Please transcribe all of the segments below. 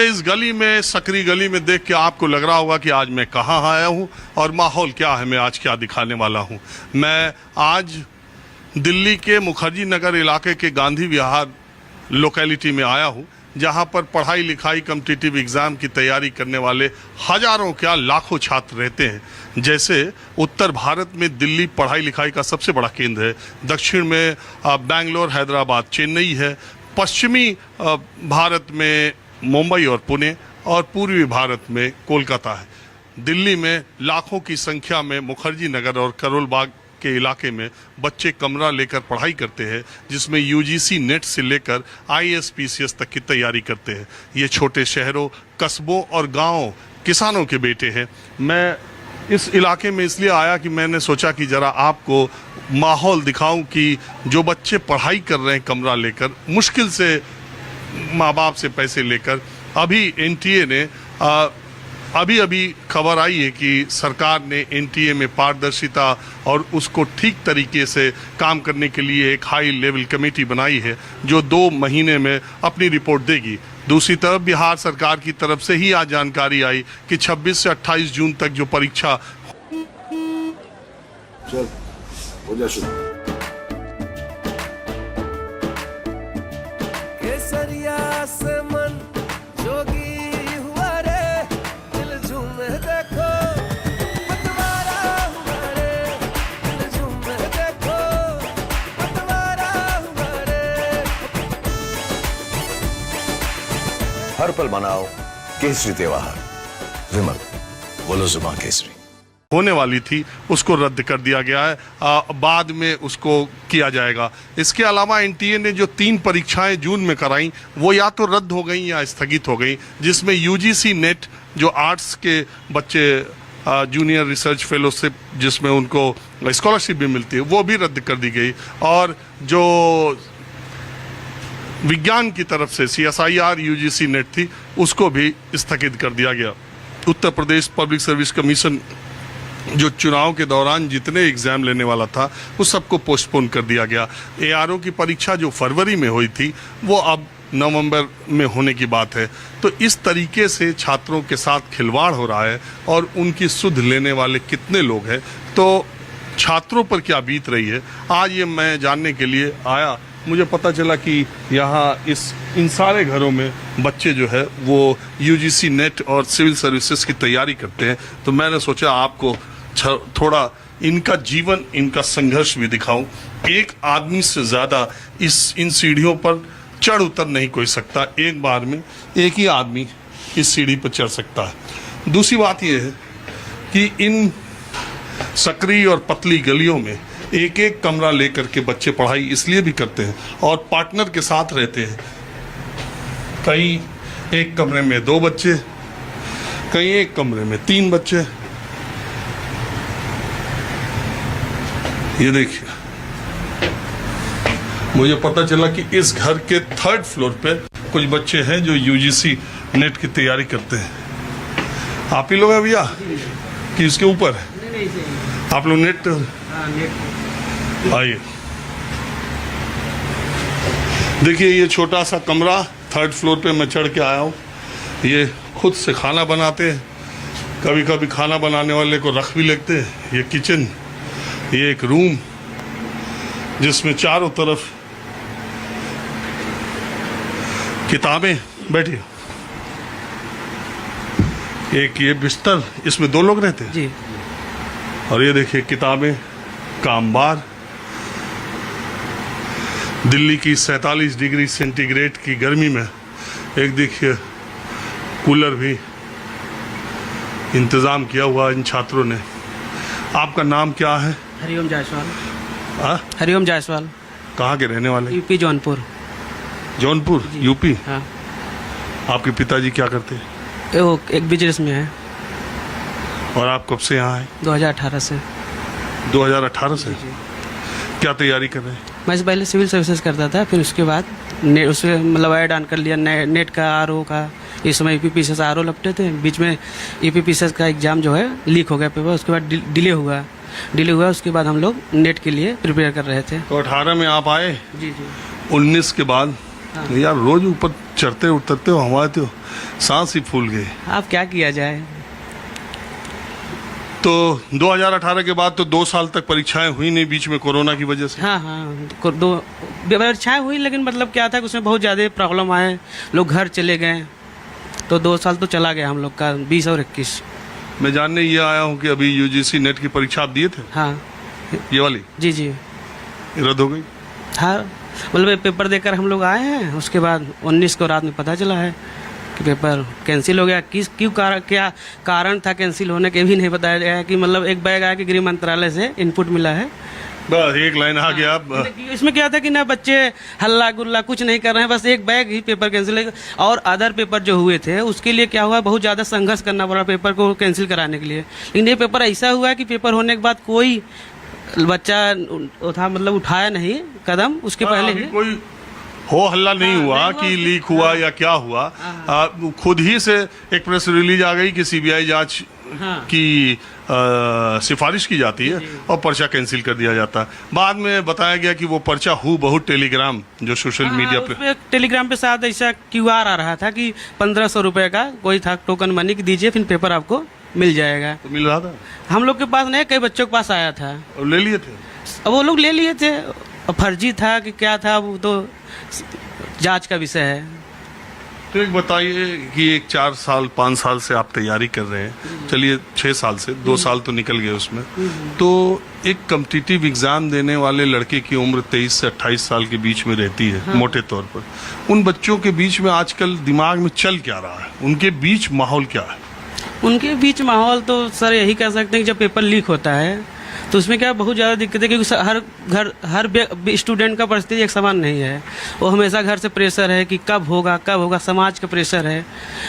इस गली में, सकरी गली में देख के आपको लग रहा होगा कि आज मैं कहाँ आया हूँ और माहौल क्या है, मैं आज क्या दिखाने वाला हूँ। मैं आज दिल्ली के मुखर्जी नगर इलाके के गांधी विहार लोकेलिटी में आया हूँ, जहाँ पर पढ़ाई लिखाई कॉम्पिटिटिव एग्ज़ाम की तैयारी करने वाले हज़ारों क्या लाखों छात्र रहते हैं। जैसे उत्तर भारत में दिल्ली पढ़ाई लिखाई का सबसे बड़ा केंद्र है, दक्षिण में बेंगलोर, हैदराबाद, चेन्नई है, पश्चिमी भारत में मुंबई और पुणे, और पूर्वी भारत में कोलकाता है। दिल्ली में लाखों की संख्या में मुखर्जी नगर और करोल बाग के इलाके में बच्चे कमरा लेकर पढ़ाई करते हैं, जिसमें यूजीसी नेट से लेकर आईएएस पीसीएस तक की तैयारी करते हैं। ये छोटे शहरों, कस्बों और गांवों किसानों के बेटे हैं। मैं इस इलाके में इसलिए आया कि मैंने सोचा कि ज़रा आपको माहौल दिखाऊं कि जो बच्चे पढ़ाई कर रहे हैं कमरा लेकर, मुश्किल से माँ बाप से पैसे लेकर, अभी एनटीए ने अभी खबर आई है कि सरकार ने एनटीए में पारदर्शिता और उसको ठीक तरीके से काम करने के लिए एक हाई लेवल कमेटी बनाई है, जो 2 महीने में अपनी रिपोर्ट देगी। दूसरी तरफ बिहार सरकार की तरफ से ही आज जानकारी आई कि 26 से 28 जून तक जो परीक्षा हर पल मनाओ केसरी त्योहार। विमल, बोलो जुबान केसरी। होने वाली थी उसको रद्द कर दिया गया है, बाद में उसको किया जाएगा। इसके अलावा एनटीए ने जो 3 परीक्षाएं जून में कराई वो या तो रद्द हो गई या स्थगित हो गई, जिसमें यूजीसी नेट जो आर्ट्स के बच्चे जूनियर रिसर्च फेलोशिप जिसमें उनको स्कॉलरशिप भी मिलती है वो भी रद्द कर दी गई, और जो विज्ञान की तरफ से CSIR यूजीसी नेट थी उसको भी स्थगित कर दिया गया। Uttar Pradesh public service commission जो चुनाव के दौरान जितने एग्ज़ाम लेने वाला था उस सबको पोस्टपोन कर दिया गया। ARO की परीक्षा जो फरवरी में हुई थी वो अब नवंबर में होने की बात है। तो इस तरीके से छात्रों के साथ खिलवाड़ हो रहा है और उनकी सुध लेने वाले कितने लोग हैं, तो छात्रों पर क्या बीत रही है, आज ये मैं जानने के लिए आया। मुझे पता चला कि यहाँ इन सारे घरों में बच्चे जो है वो यूजीसी नेट और सिविल सर्विसेज की तैयारी करते हैं, तो मैंने सोचा आपको थोड़ा इनका जीवन, इनका संघर्ष भी दिखाऊं। एक आदमी से ज़्यादा इन सीढ़ियों पर चढ़ उतर नहीं कोई सकता, एक बार में एक ही आदमी इस सीढ़ी पर चढ़ सकता है। दूसरी बात यह है कि इन सकरी और पतली गलियों में एक एक कमरा लेकर के बच्चे पढ़ाई इसलिए भी करते हैं और पार्टनर के साथ रहते हैं। कहीं एक कमरे में 2 बच्चे, कहीं एक कमरे में 3 बच्चे। ये देखिए, मुझे पता चला कि इस घर के 3rd फ्लोर पे कुछ बच्चे हैं जो यूजीसी नेट की तैयारी करते हैं। आप ही लोग हैं भैया कि इसके ऊपर है? आप लोग नेट आइए देखिए, ये छोटा सा कमरा 3rd फ्लोर पे मैं चढ़ के आया हूँ। ये खुद से खाना बनाते हैं, कभी कभी खाना बनाने वाले को रख भी लेते हैं। ये किचन, ये एक रूम जिसमें चारों तरफ किताबें, बैठिए, एक ये बिस्तर, इसमें 2 लोग रहते हैं जी। और ये देखिए किताबें का अंबार। दिल्ली की 47 डिग्री सेंटीग्रेड की गर्मी में एक देखिए कूलर भी इंतज़ाम किया हुआ इन छात्रों ने। आपका नाम क्या है? हरिओम जायसवाल। हाँ, हरिओम जायसवाल। कहाँ के रहने वाले? यूपी, जौनपुर। जौनपुर, यूपी। हाँ। आपके पिताजी क्या करते हैं? वो एक बिजनेस में है। और आप कब से यहाँ आए? 2018 से। 2018 से? क्या तैयारी कर रहे हैं? मैं से पहले सिविल सर्विसेज करता था, फिर उसके बाद उसमें मतलब ऐड ऑन कर लिया नेट का, आरओ का। इस समय यूपीपीसीएस आरओ लपटे थे, बीच में यूपीपीसीएस का एग्ज़ाम जो है लीक हो गया पेपर, उसके बाद डिले हुआ। उसके बाद हम लोग नेट के लिए प्रिपेयर कर रहे थे। तो 18 में आप आए? जी। 19 के बाद? हाँ। यार रोज ऊपर चढ़ते उतरते हो हमारे तो सांस ही फूल गई। अब क्या किया जाए। तो 2018 के बाद तो 2 साल तक परीक्षाएं हुई नहीं, बीच में कोरोना की वजह से। हाँ हाँ, दो परीक्षाएँ हुई, लेकिन मतलब क्या था कि उसमें बहुत ज़्यादा प्रॉब्लम आए, लोग घर चले गए, तो 2 साल तो चला गया हम लोग का, 20 और 21। मैं जानने ये आया हूँ कि अभी यूजीसी नेट की परीक्षा आप दिए थे, हाँ ये वाली जी जी, रद्द हो गई। हाँ मतलब पेपर देकर हम लोग आए हैं, उसके बाद 19 को रात में पता चला है कि पेपर कैंसिल हो गया। क्या कारण था कैंसिल होने के भी नहीं बताया गया है। कि मतलब एक बैग आया कि गृह मंत्रालय से इनपुट मिला है, बस एक लाइन आ गया। इसमें क्या था कि ना बच्चे हल्ला गुल्ला कुछ नहीं कर रहे हैं, बस एक बैग ही पेपर कैंसिल है। और अदर पेपर जो हुए थे उसके लिए क्या हुआ, बहुत ज़्यादा संघर्ष करना पड़ा पेपर को कैंसिल कराने के लिए। लेकिन ये पेपर ऐसा हुआ है कि पेपर होने के बाद कोई बच्चा था मतलब उठाया नहीं कदम, उसके पहले ही कोई हो हल्ला नहीं हुआ कि लीक हुआ या क्या हुआ। खुद ही से एक प्रेस रिलीज आ गई कि सीबीआई जांच की सिफारिश की जाती है और पर्चा कैंसिल कर दिया जाता है। बाद में बताया गया कि वो पर्चा बहुत टेलीग्राम जो सोशल मीडिया पे टेलीग्राम पे साथ ऐसा क्यूआर आ रहा था कि 1500 रुपए का कोई था टोकन मनी की दीजिए फिर पेपर आपको मिल जाएगा। तो मिल रहा था, हम लोग के पास नहीं, कई बच्चों के पास आया था और ले लिए थे। अब वो लोग ले लिए थे, फर्जी था कि क्या था वो तो जांच का विषय है। तो एक बताइए कि एक 4 साल 5 साल से आप तैयारी कर रहे हैं, चलिए 6 साल से 2 साल तो निकल गए उसमें, तो एक कॉम्पिटिटिव एग्जाम देने वाले लड़के की उम्र 23 से 28 साल के बीच में रहती है मोटे तौर पर। उन बच्चों के बीच में आजकल दिमाग में चल क्या रहा है, उनके बीच माहौल क्या है? उनके बीच माहौल तो सर यही कह सकते हैं कि जब पेपर लीक होता है तो उसमें क्या बहुत ज़्यादा दिक्कत है, क्योंकि हर स्टूडेंट का परिस्थिति एक समान नहीं है। वो हमेशा घर से प्रेशर है कि कब होगा, समाज का प्रेशर है,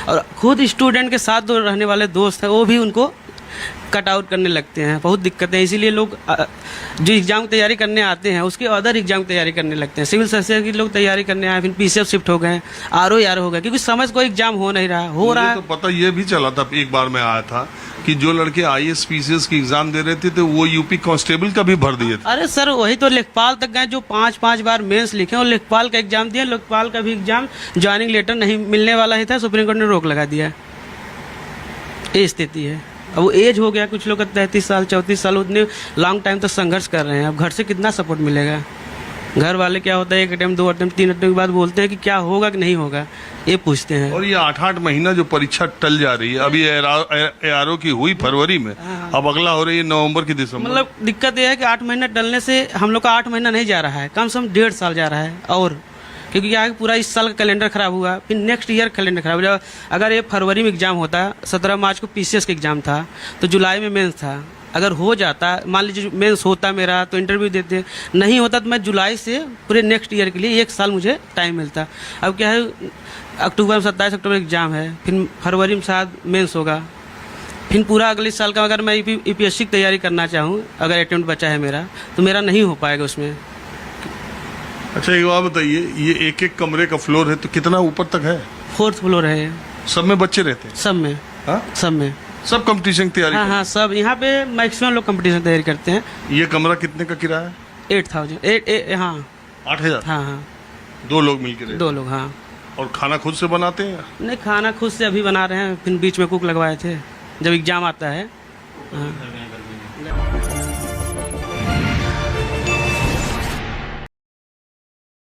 और खुद स्टूडेंट के साथ जो रहने वाले दोस्त हैं वो भी उनको कट आउट करने लगते हैं। बहुत दिक्कतें, इसीलिए लोग जो एग्ज़ाम तैयारी करने आते हैं उसके अदर एग्ज़ाम तैयारी करने लगते हैं। सिविल सर्विसेज के लोग तैयारी करने आए, फिर पीसीएफ शिफ्ट हो गए, आर हो गए, क्योंकि समझ कोई एग्ज़ाम हो नहीं रहा, हो रहा है। तो पता ये भी चला था, एक बार मैं आया था कि जो लड़के आईएएस पीसीएस की एग्जाम दे रहे थे तो वो यूपी कांस्टेबल का भी भर दिए थे। अरे सर वही तो लेखपाल तक गए जो 5 बार मेंस लिखे और लेखपाल का एग्जाम दिया, लेखपाल का भी एग्जाम ज्वाइनिंग लेटर नहीं मिलने वाला ही था, सुप्रीम कोर्ट ने रोक लगा दिया। ये स्थिति है। अब वो एज हो गया कुछ लोग का 33 साल 34 साल, उतने लॉन्ग टाइम तक संघर्ष कर रहे हैं। अब घर से कितना सपोर्ट मिलेगा? घर वाले क्या होता है 1 अटेम्प्ट 2 अटेम्प्ट 3 अटेम्प्ट के बाद बोलते हैं कि क्या होगा कि नहीं होगा, ये पूछते हैं। और ये 8-8 महीना जो परीक्षा टल जा रही है, अभी एआरओ की हुई फरवरी में, अब अगला हो रही है नवंबर की दिसंबर। मतलब दिक्कत यह है कि 8 महीना टलने से हम लोग का 8 महीना नहीं जा रहा है, कम से कम 1.5 साल जा रहा है। और क्योंकि क्या है पूरा इस साल का कैलेंडर खराब हुआ, फिर नेक्स्ट ईयर कैलेंडर खराब हुआ। अगर ये फरवरी में एग्जाम होता, 17 मार्च को पीसीएस का एग्जाम था, तो जुलाई में मेंस था। अगर हो जाता, मान लीजिए मेंस होता मेरा तो इंटरव्यू देते, नहीं होता तो मैं जुलाई से पूरे नेक्स्ट ईयर के लिए 1 साल मुझे टाइम मिलता। अब क्या है अक्टूबर में 27 अक्टूबर एग्जाम है, फिर फरवरी में शायद मेंस होगा, फिर पूरा अगले साल का अगर मैं यूपीएससी की तैयारी करना चाहूँ, अगर अटेम्प्ट बचा है मेरा, तो मेरा नहीं हो पाएगा उसमें। अच्छा एक बात बताइए, ये एक कमरे का फ्लोर है तो कितना ऊपर तक है? 4th फ्लोर है। सब में बच्चे रहते हैं? सब में। हाँ? सब में। सब कंपटीशन की तैयारी? हाँ, सब यहाँ पे मैक्सिमम लोग कंपटीशन तैयारी करते हैं। ये कमरा कितने का किराया है? 8,000। हाँ 8,000? हाँ 2 लोग मिलकर रहते? 2 लोग। हाँ। और खाना खुद से बनाते हैं? नहीं, खाना खुद से अभी बना रहे हैं, फिर बीच में कुक लगवाए थे जब एग्जाम आता है। हाँ।